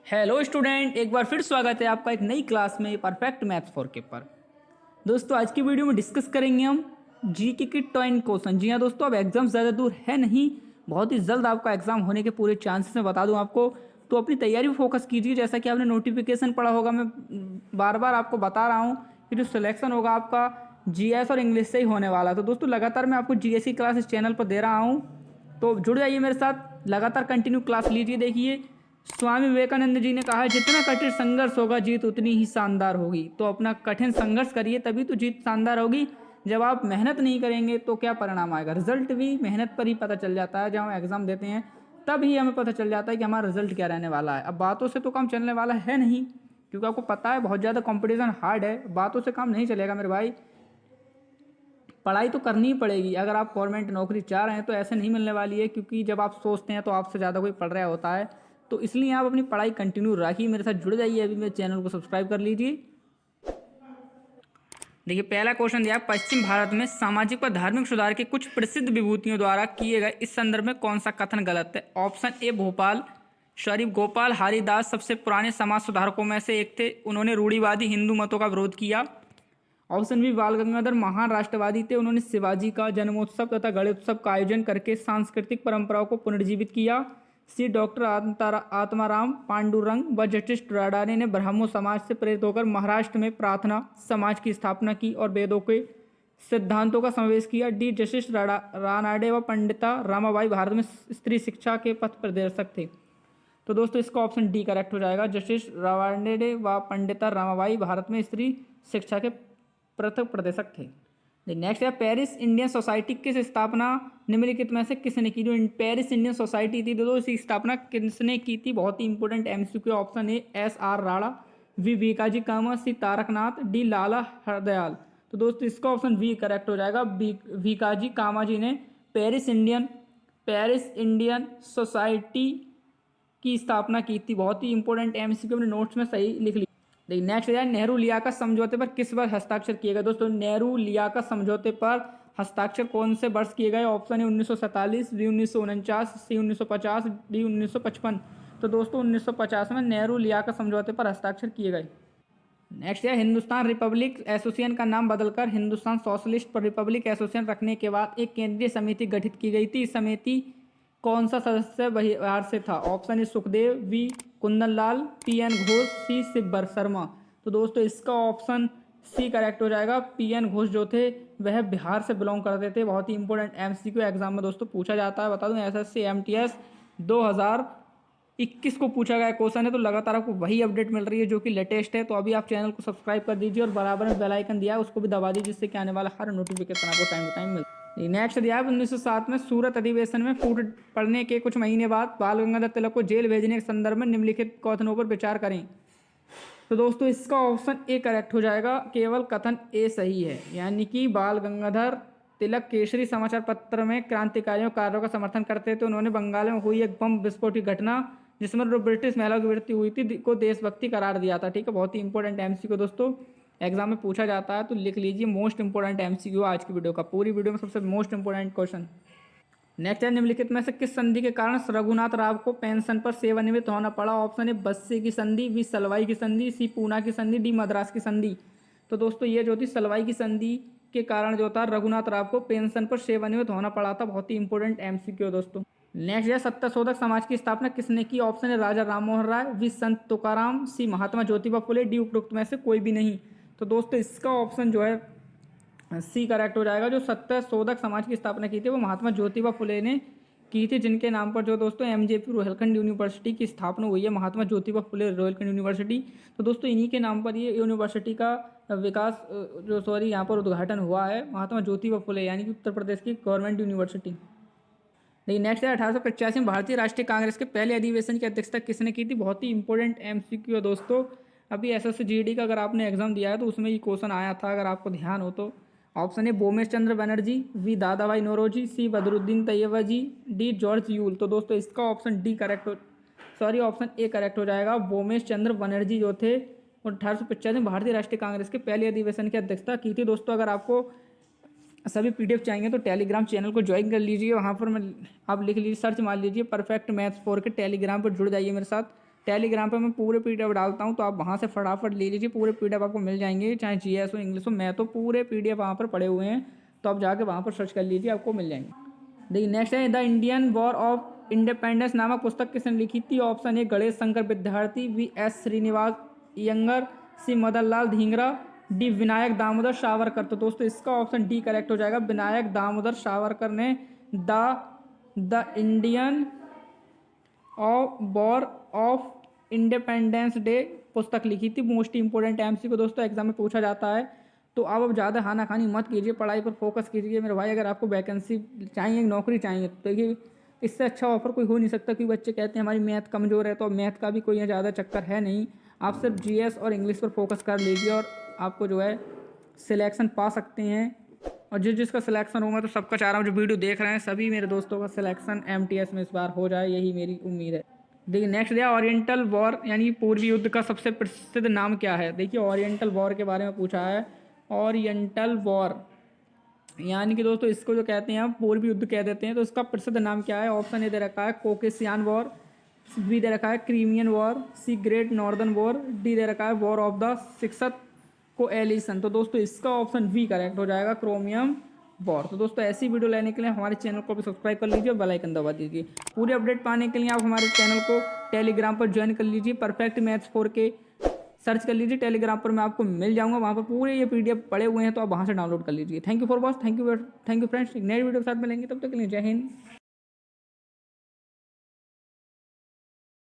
Hello student, एक बार फिर स्वागत है आपका एक नई क्लास में परफेक्ट मैथ्स फॉर के पर। दोस्तों आज की वीडियो में डिस्कस करेंगे हम जीके की 10 क्वेश्चन। जी हाँ दोस्तों, अब एग्जाम ज़्यादा दूर है नहीं, बहुत ही जल्द आपका एग्जाम होने के पूरे चांसेस मैं बता दूं आपको। तो अपनी तैयारी में फोकस कीजिए। जैसा कि आपने नोटिफिकेशन पढ़ा होगा, मैं बार बार आपको बता रहा हूँ कि जो सिलेक्शन होगा आपका जीएस और इंग्लिश से ही होने वाला है। तो दोस्तों लगातार मैं आपको जीएस की क्लास इस चैनल पर दे रहा हूँ, तो जुड़ जाइए मेरे साथ, लगातार कंटिन्यू क्लास लीजिए। देखिए, स्वामी विवेकानंद जी ने कहा है जितना कठिन संघर्ष होगा जीत उतनी ही शानदार होगी। तो अपना कठिन संघर्ष करिए, तभी तो जीत शानदार होगी। जब आप मेहनत नहीं करेंगे तो क्या परिणाम आएगा? रिजल्ट भी मेहनत पर ही पता चल जाता है। जब हम एग्जाम देते हैं तब ही हमें पता चल जाता है कि हमारा रिजल्ट क्या रहने वाला है। अब बातों से तो काम चलने वाला है नहीं, क्योंकि आपको पता है बहुत ज़्यादा कंपटीशन हार्ड है। बातों से काम नहीं चलेगा मेरे भाई, पढ़ाई तो करनी ही पड़ेगी। अगर आप गवर्नमेंट नौकरी चाह रहे हैं तो ऐसे नहीं मिलने वाली है, क्योंकि जब आप सोचते हैं तो आपसे ज़्यादा कोई पढ़ रहा होता है। तो इसलिए आप अपनी पढ़ाई कंटिन्यू रखिए, मेरे साथ जुड़ जाइए। अभी मेरे चैनल को सब्सक्राइब कर लीजिए। देखिए, पहला क्वेश्चन दिया, पश्चिम भारत में सामाजिक व धार्मिक सुधार के कुछ प्रसिद्ध विभूतियों द्वारा किए गए इस संदर्भ में कौन सा कथन गलत है? ऑप्शन ए गोपाल हरिदास सबसे पुराने समाज सुधारकों में से एक थे। उन्होंने रूढ़िवादी हिंदू मतों का विरोध किया। ऑप्शन बी, बाल गंगाधर महान राष्ट्रवादी थे। उन्होंने शिवाजी का जन्मोत्सव तथा गणेशोत्सव का आयोजन करके सांस्कृतिक परंपराओं को पुनर्जीवित किया। सी, डॉक्टर आत्माराम पांडुरंग व जस्टिस रडारे ने ब्राह्मो समाज से प्रेरित होकर महाराष्ट्र में प्रार्थना समाज की स्थापना की और वेदों के सिद्धांतों का समावेश किया। डी, जस्टिस रानाडे व पंडिता रामाबाई भारत में स्त्री शिक्षा के पथ प्रदर्शक थे। तो दोस्तों इसका ऑप्शन डी करेक्ट हो जाएगा। जस्टिस रानाडे व पंडिता रामाबाई भारत में स्त्री शिक्षा के प्रथम प्रदेशक थे। नेक्स्ट है, पेरिस इंडियन सोसाइटी की स्थापना निम्नलिखित में से किसने की? जो पेरिस इंडियन सोसाइटी थी दोस्तों, इसकी स्थापना किसने की थी? बहुत ही important MCQ. Option A S R Rana, B Bhikaji Cama, C Taraknath, D Lala Hardayal. तो दोस्तों इसका ऑप्शन वी करेक्ट हो जाएगा। वीकाजी कामा जी ने पेरिस इंडियन सोसाइटी की स्थापना की थी। बहुत ही इंपॉर्टेंट एमसीक्यू, अपने नोट्स में सही लिख ली। देखिए नेक्स्ट है, नेहरू लियाकत समझौते पर किस वर्ष हस्ताक्षर किए गए? दोस्तों नेहरू लियाकत समझौते पर हस्ताक्षर कौन से वर्ष किए गए? ऑप्शन है 1947, बी 1949, सी 1950, डी 1955। तो दोस्तों 1950 में नेहरू लियाकत समझौते पर हस्ताक्षर किए गए। नेक्स्ट है, हिंदुस्तान रिपब्लिक एसोसिएशन का नाम बदलकर हिंदुस्तान सोशलिस्ट रिपब्लिक एसोसिएशन रखने के बाद एक केंद्रीय समिति गठित की गई थी। इस समिति कौन सा सदस्य बिहार से था? Option A Sukhdev, B Kundan Lal, P N Ghosh, C Shibbar Sharma. तो दोस्तों इसका ऑप्शन सी करेक्ट हो जाएगा। पी एन घोष जो थे वह बिहार से बिलोंग करते थे। बहुत ही इंपॉर्टेंट एमसीक्यू एग्जाम में दोस्तों पूछा जाता है। बता दूं एसएससी एमटीएस 2021 को पूछा गया क्वेश्चन है। तो लगातार आपको वही अपडेट मिल रही है जो कि लेटेस्ट है। तो अभी आप चैनल को सब्सक्राइब कर दीजिए और बराबर में बेल आइकन दिया है उसको भी दबा दीजिए, जिससे कि आने वाला हर नोटिफिकेशन आपको टाइम टू टाइम मिले। नेक्स्ट दिया है, 1907 में सूरत अधिवेशन में फूट पड़ने के कुछ महीने बाद बाल गंगाधर तिलक को जेल भेजने के संदर्भ में निम्नलिखित कथनों पर विचार करें। तो दोस्तों इसका ऑप्शन ए करेक्ट हो जाएगा। केवल कथन ए सही है, यानी कि बाल गंगाधर तिलक केसरी समाचार पत्र में क्रांतिकारियों कार्यों का समर्थन करते थे। उन्होंने बंगाल में हुई एक बम विस्फोट की घटना जिसमें जो ब्रिटिश महिलाओं की मृत्यु हुई थी को देशभक्ति करार दिया था। ठीक है, बहुत ही इंपॉर्टेंट एमसीक्यू दोस्तों एग्जाम में पूछा जाता है, तो लिख लीजिए मोस्ट इंपॉर्टेंट एमसीक्यू आज की वीडियो का। पूरी वीडियो में सबसे मोस्ट इंपॉर्टेंट क्वेश्चन। नेक्स्ट है, निम्नलिखित में से किस संधि के कारण रघुनाथ राव को पेंशन पर सेवानिवृत्त होना पड़ा? ऑप्शन ए बस्से की संधि, बी सलवाई की संधि, सी पूना की संधि, डी मद्रास की संधि। तो दोस्तों ये जो थी सलवाई की संधि के कारण जो था रघुनाथ राव को पेंशन पर सेवानिवृत्त होना पड़ा था। बहुत ही इंपॉर्टेंट एमसीक्यू दोस्तों। नेक्स्ट है, सत्यशोधक समाज की स्थापना किसने की? ऑप्शन है Raja Rammohan Roy, we Sant Tukaram, C Mahatma Jyotiba Phule, D उपरोक्त में से कोई भी नहीं। तो दोस्तों इसका ऑप्शन जो है सी करेक्ट हो जाएगा। जो सत्यशोधक समाज की स्थापना की थी वो महात्मा ज्योतिबा फुले ने की थी, जिनके नाम पर जो दोस्तों एमजेपी रोहिलखंड यूनिवर्सिटी की स्थापना हुई है, महात्मा ज्योतिबा फुले रोहिलखंड यूनिवर्सिटी। तो दोस्तों इन्हीं के नाम पर ये यूनिवर्सिटी का विकास यहाँ पर उद्घाटन हुआ है, महात्मा ज्योतिबा फुले, यानी कि उत्तर प्रदेश की गवर्नमेंट यूनिवर्सिटी। देखिए नेक्स्ट है, 1885 में भारतीय राष्ट्रीय कांग्रेस के पहले अधिवेशन की अध्यक्षता किसने की थी? बहुत ही इंपॉर्टेंट एमसीक्यू है दोस्तों। अभी एसएससी जीडी का अगर आपने एग्जाम दिया है तो उसमें ये क्वेश्चन आया था, अगर आपको ध्यान हो तो। Option A Womesh Chandra Banerjee, B Dada Bhai Naoroji, C Badruddin Tyabji, D George Yule. तो दोस्तों इसका ऑप्शन डी करेक्ट हो ऑप्शन ए करेक्ट हो जाएगा। बोमेश चंद्र बनर्जी जो थे 1885 में भारतीय राष्ट्रीय कांग्रेस के पहले अधिवेशन की अध्यक्षता की थी। दोस्तों अगर आपको सभी पीडीएफ चाहिए तो टेलीग्राम चैनल को ज्वाइन कर लीजिए। वहाँ पर मैं आप लिख लीजिए, सर्च मार लीजिए परफेक्ट मैथ्स 4 के, टेलीग्राम पर जुड़ जाइए मेरे साथ। टेलीग्राम पे मैं पूरे PDF डालता हूँ, तो आप वहाँ से फटाफट ले लीजिए, पूरे PDF आपको मिल जाएंगे, चाहे GS हो इंग्लिश हो। मैं तो पूरे PDF वहाँ पर पड़े हुए हैं, तो आप जाके वहाँ पर सर्च कर लीजिए, आपको मिल जाएंगे। देखिए नेक्स्ट है the Indian war of independence नामक पुस्तक किसने लिखी थी? ऑप्शन ए गणेश शंकर विद्यार्थी, V.S. श्रीनिवास यंगर, सी मदन लाल धींगरा, डी विनायक दामोदर सावरकर। तो दोस्तों इसका ऑप्शन डी करेक्ट हो जाएगा। विनायक दामोदर सावरकर ने the Indian of war of independence day पुस्तक लिखी थी। मोस्ट इंपोर्टेंट MC को दोस्तों एग्जाम में पूछा जाता है। तो अब ज़्यादा खाना मत कीजिए, पढ़ाई पर फोकस कीजिए मेरे भाई। अगर आपको वैकेंसी चाहिए, नौकरी चाहिए, तो देखिए इससे अच्छा ऑफर कोई हो नहीं सकता। क्योंकि बच्चे कहते हैं हमारी मैथ कमज़ोर है, तो मैथ का भी कोई ज़्यादा चक्कर है नहीं। आप सिर्फ GS और इंग्लिश पर फोकस कर लीजिए और आपको जो है सिलेक्शन पा सकते हैं। और जिसका सिलेक्शन होगा, तो सबका चाह रहा हूँ जो वीडियो देख रहे हैं सभी मेरे दोस्तों का सिलेक्शन MTS में इस बार हो जाए, यही मेरी उम्मीद है। देखिए नेक्स्ट दिया ओरिएंटल वॉर यानी पूर्वी युद्ध का सबसे प्रसिद्ध नाम क्या है? देखिए ओरिएंटल वॉर के बारे में पूछा है। ओरिएंटल वॉर यानी कि दोस्तों इसको जो कहते हैं हम पूर्वी युद्ध कह देते हैं। तो इसका प्रसिद्ध नाम क्या है? ऑप्शन ए दे रखा है कोकेशियन वॉर, बी दे रखा है क्रीमियन वॉर, सी ग्रेट नॉर्दर्न वॉर, डी दे रखा है war of the sixth coalition. तो दोस्तों इसका ऑप्शन बी करेक्ट हो जाएगा, क्रोमियम वॉर। तो दोस्तों ऐसी वीडियो लेने के लिए हमारे चैनल को भी सब्सक्राइब कर लीजिए और बेल आइकन दबा दीजिए। पूरी अपडेट पाने के लिए आप हमारे चैनल को टेलीग्राम पर ज्वाइन कर लीजिए। परफेक्ट मैथ्स 4K सर्च कर लीजिए टेलीग्राम पर, मैं आपको मिल जाऊंगा। वहाँ पर पूरे ये PDF पड़े हुए हैं, तो आप वहाँ से डाउनलोड कर लीजिए। Thank you for watch, thank you friends. Next video के साथ मिलेंगे, तब तक के लिए जय हिंद।